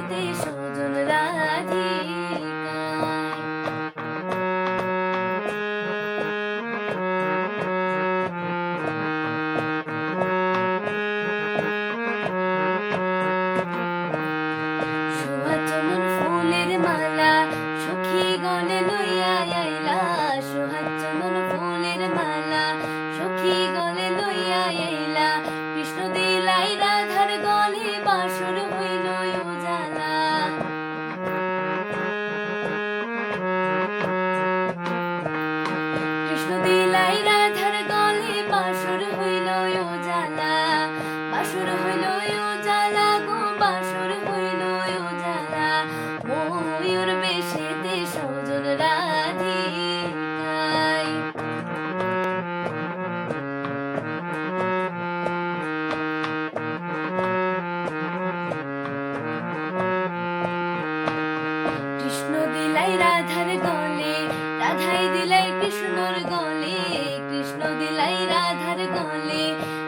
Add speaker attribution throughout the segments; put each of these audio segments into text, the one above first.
Speaker 1: বেশেতে সজন রাধিকায়। সোহাচমন ফুলের মালা সখী গলে লইয়া আইলা, সোহাচমন ফুলের মালা সখী গলে লইয়া আইলা। কৃষ্ণ দিলাই রাধার গলে বাসর হইল উজালা। কৃষ্ণ দিলাই রাধার গলে বাসর হইল উজালা, বাসর হইল উজালা গো বাসর হইল উজালা। ময়ূর বেশেতে সজন রাধিকায়। কৃষ্ণ দিলাই রাধার গলে, রাধাই দিলাই কৃষ্ণর গলে। কৃষ্ণ দিলাই রাধার গলে,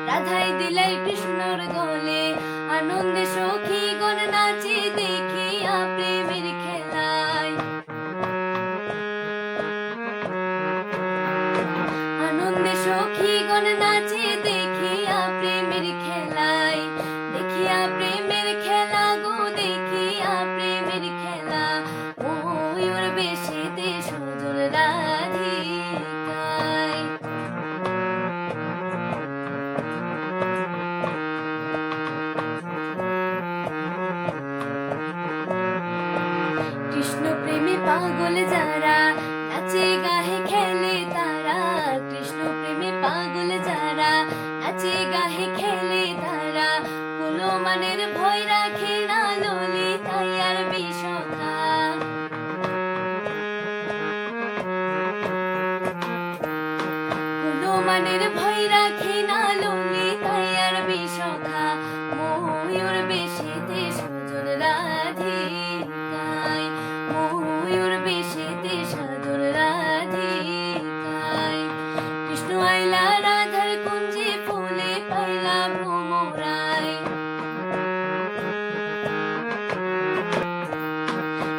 Speaker 1: রাধাই দিলাই কৃষ্ণর গলে। আনন্দে সখী গণ নাচে দেখিয়া প্রেমের খেলায়। আনন্দে সখী গণ নাচে দেখিয়া প্রেমের খেলায়। দেখিয়া প্রেমের খেলা গো দেখিয়া প্রেমের খেলা। ময়ূর বেশেতে সজন রাধিকায়। কৃষ্ণ প্রেমে পাগল যারা নাচে গাহে খেলে তারা। কৃষ্ণ প্রেমে পাগল যারা নাচে গাহে খেলে তারা। কুলমানের ভয় রাখে না ললিতাই আর বিশখা। কুলমানের ভয় রাখে না ললিতাই আর বিশখা। ময়ূর বেশেতে সজন রাধিকায়। ময়ূর বেশেতে সজন রাধিকায়। কৃষ্ণ আইলা রাধার কুঞ্জে ফুলে পাইলা ভ্রমরায়।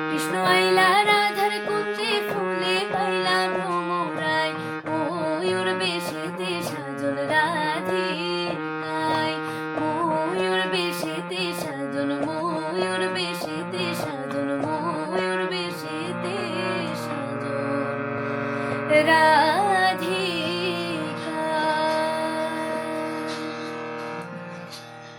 Speaker 1: কৃষ্ণ আইলা রাধার কুঞ্জে ফুলে পাইলা ভ্রমরায়। ময়ূর বেশেতে সজন রাধিকায়। ময়ূর বেশেতে সজন, ময়ূর বেশেতে সজন, ময়ূর বেশেতে সজন রাধিকায়।